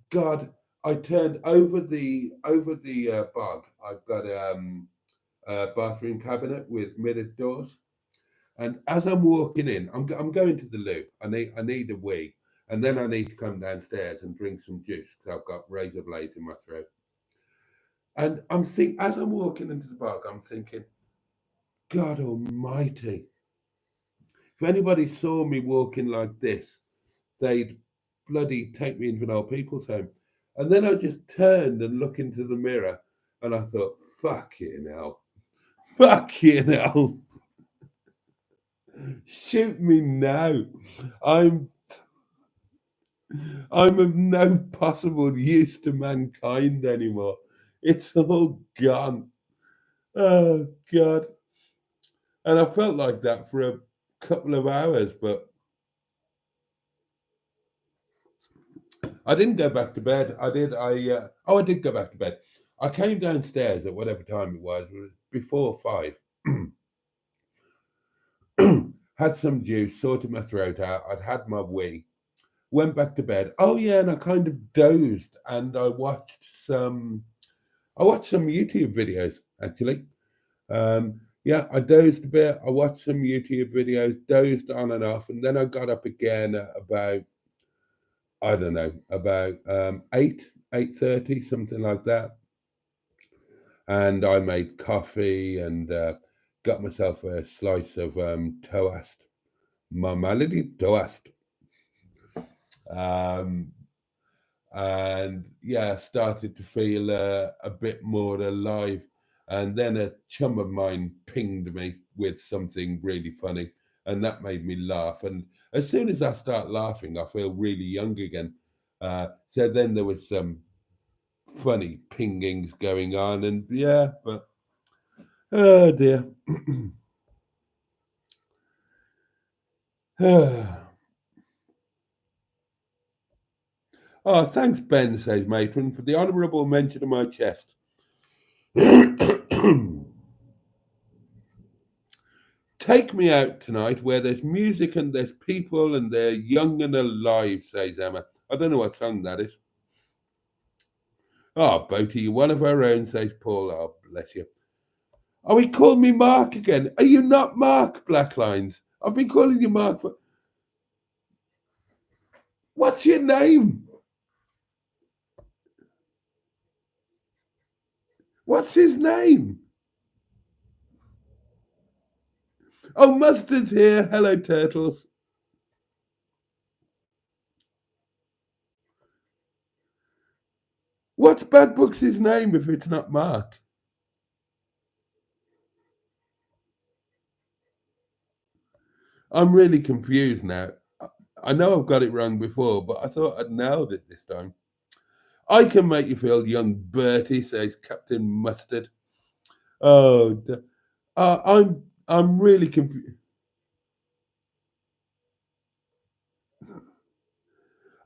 God, I turned over the bog. I've got a bathroom cabinet with mirrored doors. And as I'm walking in, I'm going to the loo. I need a wee, and then I need to come downstairs and drink some juice because I've got razor blades in my throat. And as I'm walking into the bog, I'm thinking, God Almighty, if anybody saw me walking like this, they'd bloody take me into an old people's home. And then I just turned and looked into the mirror, and I thought, fuck you now, shoot me now. I'm I'm of no possible use to mankind anymore. It's all gone. Oh God. And I felt like that for a couple of hours, but I didn't go back to bed. I did go back to bed. I came downstairs at whatever time it was before 5. Had some juice, sorted my throat out. I'd had my wee. Went back to bed. Oh yeah, and I kind of dozed and I watched some YouTube videos actually. Yeah, I dozed a bit. I watched some YouTube videos, dozed on and off, and then I got up again at about, I don't know, about 8:30, something like that. And I made coffee and got myself a slice of toast, my melody toast. Um, and yeah, started to feel a bit more alive. And then a chum of mine pinged me with something really funny, and that made me laugh. And as soon as I start laughing, I feel really young again. So then there was some funny pingings going on, and yeah, but oh dear. Oh, thanks, Ben, says Matron, for the honourable mention of my chest. Take me out tonight where there's music and there's people and they're young and alive, says Emma. I don't know what song that is. Oh, Boaty, you're one of our own, says Paul. Oh, bless you. Oh, he called me Mark again. Are you not Mark, Blacklines? I've been calling you Mark for... What's your name? What's his name? Oh, Mustard's here. Hello, Turtles. What's Bad Book's name if it's not Mark? I'm really confused now. I know I've got it wrong before, but I thought I'd nailed it this time. I can make you feel young, Bertie, says Captain Mustard. Oh, I'm really confused.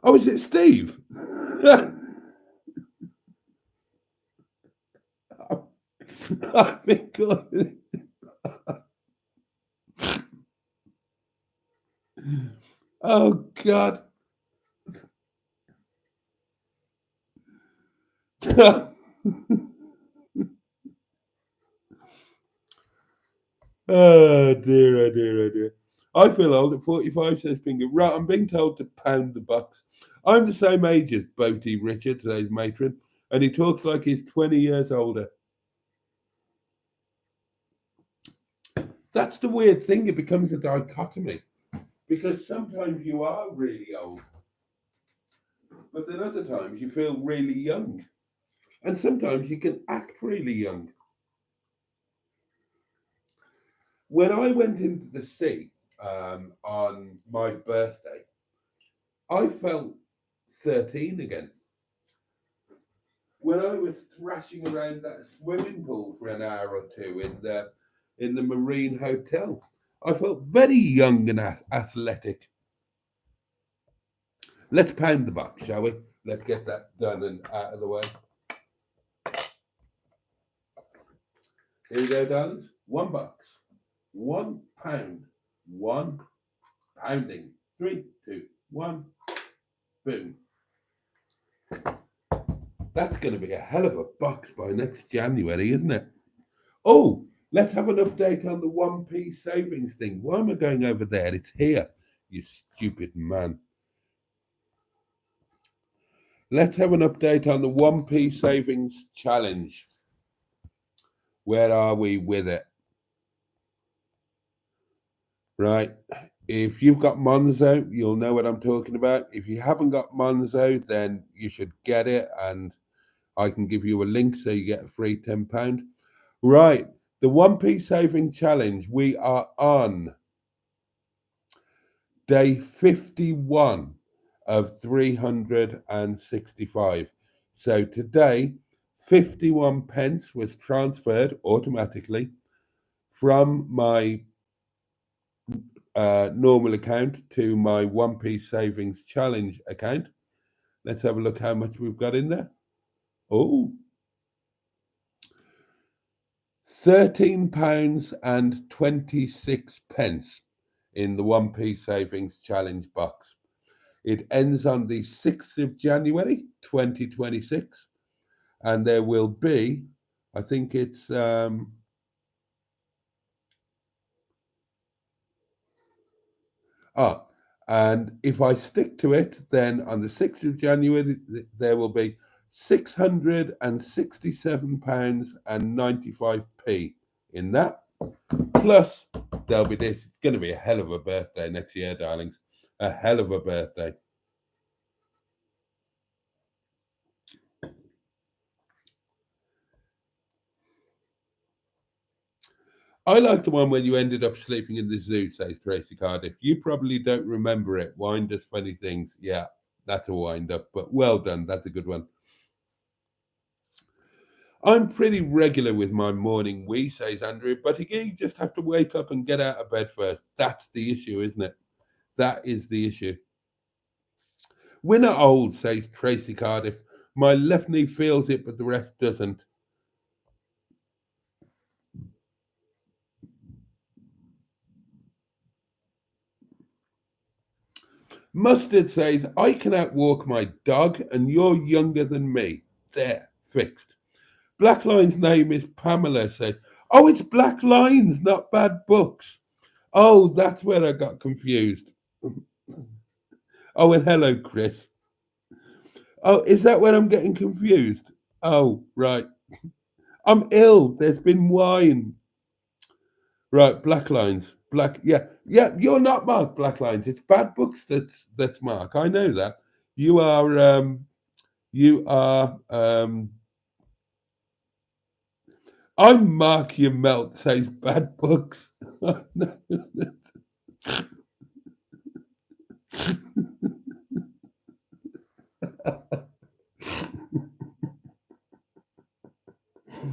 Oh, is it Steve? I think. Oh God. Oh dear, oh dear, oh dear. I feel old at 45, says Finger. Right, I'm being told to pound the bucks. I'm the same age as Boaty Richard, says Matron, and he talks like he's 20 years older. That's the weird thing, it becomes a dichotomy. Because sometimes you are really old, but then other times you feel really young. And sometimes you can act really young. When I went into the sea on my birthday, I felt 13 again. When I was thrashing around that swimming pool for an hour or two in the Marine Hotel, I felt very young and athletic. Let's pound the buck, shall we? Let's get that done and out of the way. Here we go, darlings. $1. £1. One pounding. 3, 2, 1. Boom. That's going to be a hell of a box by next January, isn't it? Oh, let's have an update on the 1p savings thing. Why am I going over there? It's here, you stupid man. Let's have an update on the 1p savings challenge. Where are we with it? Right. If you've got Monzo, you'll know what I'm talking about. If you haven't got Monzo, then you should get it, and I can give you a link so you get a free £10. Right. The 1p saving challenge, we are on day 51 of 365. So today, 51 pence was transferred automatically from my normal account to my 1p savings challenge account. Let's have a look how much we've got in there. Oh, £13.26 in the 1p savings challenge box. It ends on the 6th of January 2026, and there will be, I think it's and if I stick to it, then on the 6th of January there will be £667.95 in that. Plus, there'll be this. It's going to be a hell of a birthday next year, darlings. A hell of a birthday. I like the one when you ended up sleeping in the zoo, says Tracy Cardiff. You probably don't remember it. Wine does funny things. Yeah, that's a wind up, but well done. That's a good one. I'm pretty regular with my morning wee, says Andrew, but you just have to wake up and get out of bed first. That's the issue, isn't it? That is the issue. We're not old, says Tracy Cardiff. My left knee feels it, but the rest doesn't. Mustard says, I can outwalk my dog and you're younger than me. There, fixed. Blackline's name is Pamela, said. Oh, it's Black Lines, not Bad Books. Oh, that's where I got confused. Oh, and hello, Chris. Oh, is that when I'm getting confused? Oh, right. I'm ill. There's been wine. Right, black lines. Yeah. You're not Mark Black Lines. It's bad books that's Mark. I know that. You are. You are. I'm Mark. You melt says bad books.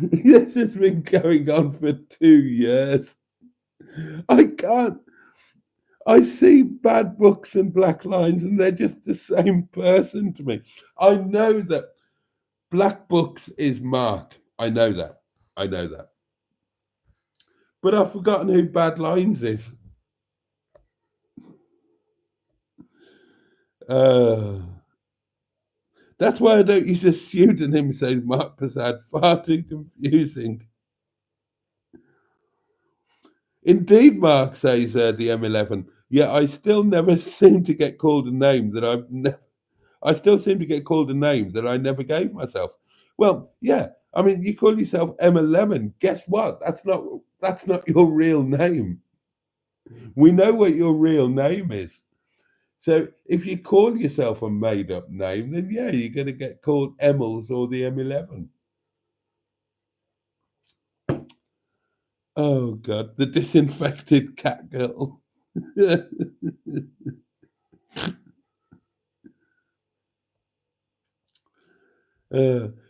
This has been going on for 2 years. I can't. I see bad books and black lines, and they're just the same person to me. I know that black books is Mark. I know that. I know that. But I've forgotten who bad lines is. That's why I don't use a pseudonym, says Mark Prasad. Far too confusing. Indeed, Mark, says the M11. Yeah, I still never seem to get called a name that I still seem to get called a name that I never gave myself. Well, yeah. I mean, you call yourself M11. Guess what? That's not your real name. We know what your real name is. So if you call yourself a made-up name, then yeah, you're going to get called Emmels or the M11. Oh God, the disinfected cat girl.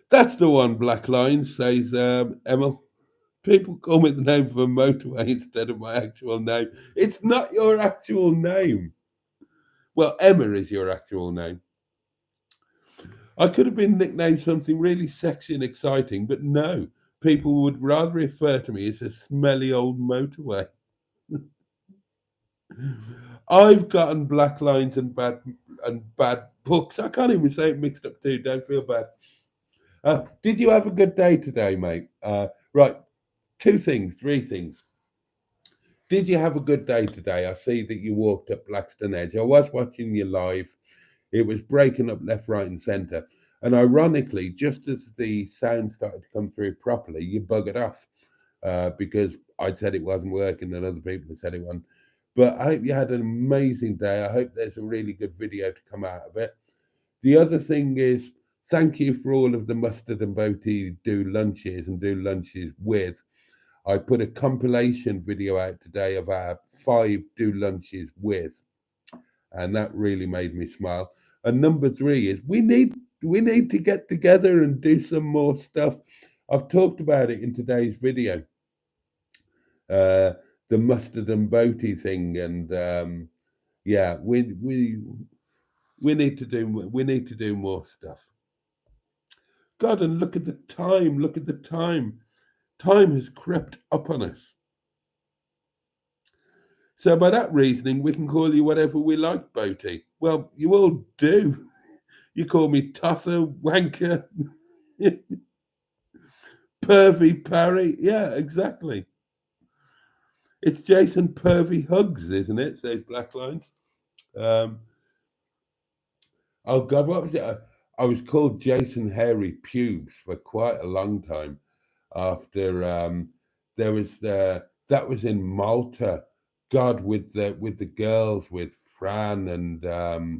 That's the one, Black Line, says Emma. People call me the name of a motorway instead of my actual name. It's not your actual name. Well, Emma is your actual name. I could have been nicknamed something really sexy and exciting, but no. People would rather refer to me as a smelly old motorway. I've gotten black lines and bad books. I can't even say it mixed up too. Don't feel bad. Did you have a good day today, mate? Right, 3 things. Did you have a good day today? I see that you walked up Blackstone Edge. I was watching you live. It was breaking up left, right, and centre. And ironically, just as the sound started to come through properly, you buggered off because I'd said it wasn't working and other people had said it wasn't. But I hope you had an amazing day. I hope there's a really good video to come out of it. The other thing is, thank you for all of the Mustard and Boaty do lunches and do lunches with. I put a compilation video out today of our 5 do lunches with, and that really made me smile. And number 3 is we need to get together and do some more stuff. I've talked about it in today's video. The Mustard and Boaty thing, and yeah, we need to do more stuff. God, and look at the time. Look at the time. Time has crept up on us. So by that reasoning, we can call you whatever we like, Boaty. Well, you all do. You call me tosser, wanker, pervy Parry. Yeah, exactly. It's Jason Pervy Hugs, isn't it? Says Black Lines. Oh God, what was it? I was called Jason Hairy Pubes for quite a long time. After there was that was in Malta. God, with the girls, with Fran and oh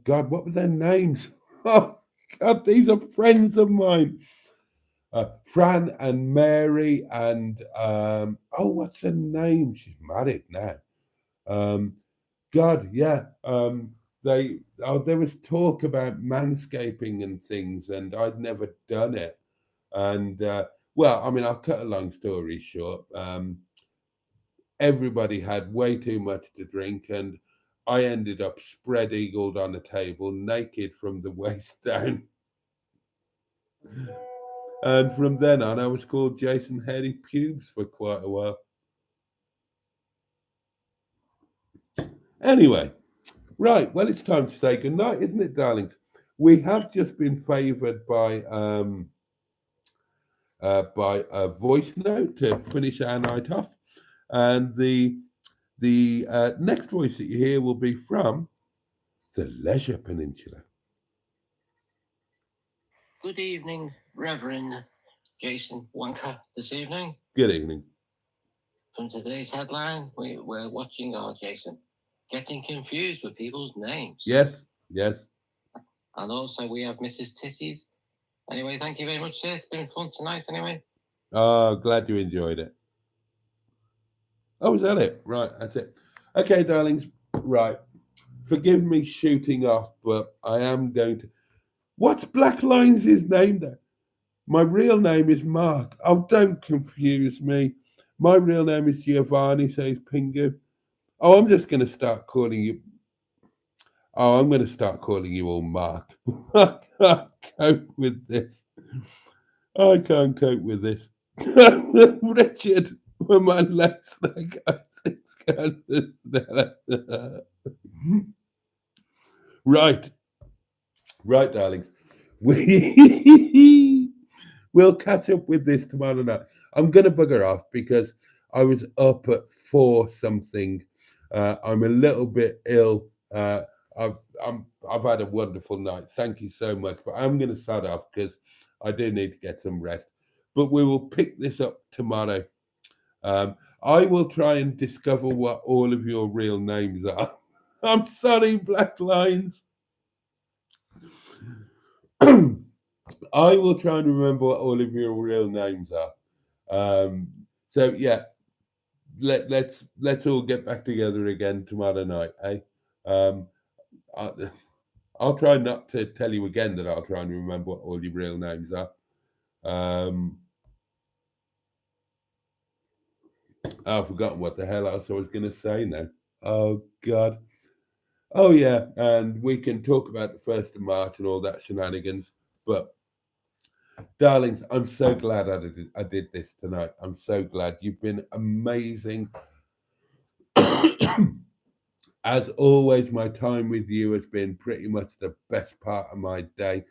God, what were their names? Oh God, these are friends of mine. Fran and Mary and oh, what's her name? She's married now. God, yeah. There was talk about manscaping and things, and I'd never done it. And well, I mean, I'll cut a long story short. Everybody had way too much to drink, and I ended up spread eagled on a table, naked from the waist down. And from then on, I was called Jason Hairy Pubes for quite a while. Anyway, right. Well, it's time to say goodnight, isn't it, darlings? We have just been favoured by a voice note to finish our night off, and the The next voice that you hear will be from the Leisure Peninsula.
Good evening, Reverend Jason Wanker, this evening.
Good evening.
From today's headline, we're watching our Jason getting confused with people's names.
Yes, yes.
And also we have Mrs. Titties. Anyway, thank you very much, sir. It's been fun tonight, anyway.
Oh, glad you enjoyed it. Oh, is that it? Right, that's it. Okay, darlings. Right. Forgive me shooting off, but I am going to. What's Black Lines' name there? My real name is Mark. Oh, don't confuse me. My real name is Giovanni, says Pingu. Oh, I'm just going to start calling you. Oh, I'm going to start calling you all Mark. I can't cope with this. I can't cope with this. Richard, when my legs like Right. Right, darlings. We'll catch up with this tomorrow night. I'm going to bugger off because I was up at 4 something. I'm a little bit ill. I've had a wonderful night. Thank you so much. But I'm going to start off because I do need to get some rest. But we will pick this up tomorrow. I will try and discover what all of your real names are. I'm sorry, Black Lines. I will try and remember what all of your real names are. So yeah, let's all get back together again tomorrow night, eh? I'll try not to tell you again that I'll try and remember what all your real names are. I've forgotten what the hell else I was going to say now. Oh God. Oh yeah, and we can talk about the 1st of March and all that shenanigans. But darlings, I'm so glad I did this tonight. I'm so glad. You've been amazing. As always, my time with you has been pretty much the best part of my day.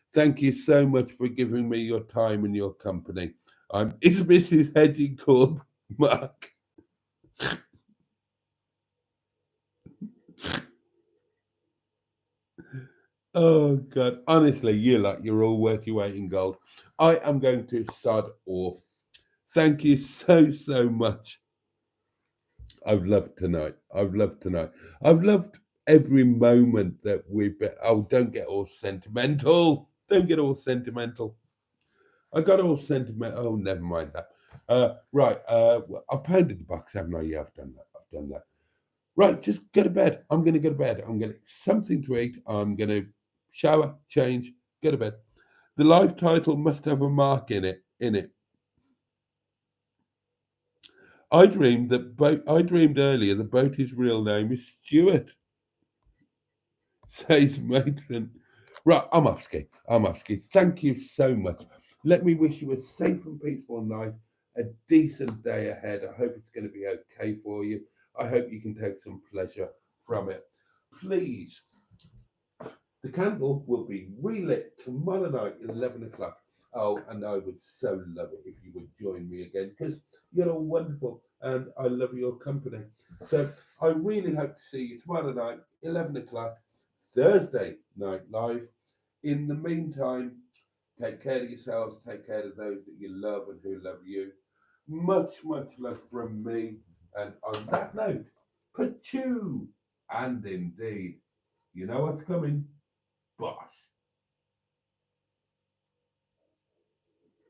Thank you so much for giving me your time and your company. Is Mrs. Hedgie called Mark? Oh God! Honestly, you're all worth your weight in gold. I am going to sod off. Thank you so much. I've loved tonight. I've loved every moment that we've been. Oh, don't get all sentimental. Don't get all sentimental. I got all sentimental. Oh, never mind that. Right. I've pounded the box, haven't I? Yeah, I've done that. I've done that. Right, just go to bed. I'm going to go to bed. I'm going to something to eat. I'm going to shower, change, go to bed. The live title must have a mark in it. I dreamed earlier that Boaty's real name is Stuart, says Matron. Right, I'm off ski. Thank you so much. Let me wish you a safe and peaceful night, a decent day ahead. I hope it's going to be okay for you. I hope you can take some pleasure from it. Please, the candle will be relit tomorrow night, 11 o'clock. Oh, and I would so love it if you would join me again because you're all wonderful and I love your company. So I really hope to see you tomorrow night, 11 o'clock, Thursday night live. In the meantime, take care of yourselves, take care of those that you love and who love you. Much love from me. And on that note, pachoo! And indeed, you know what's coming? Boss.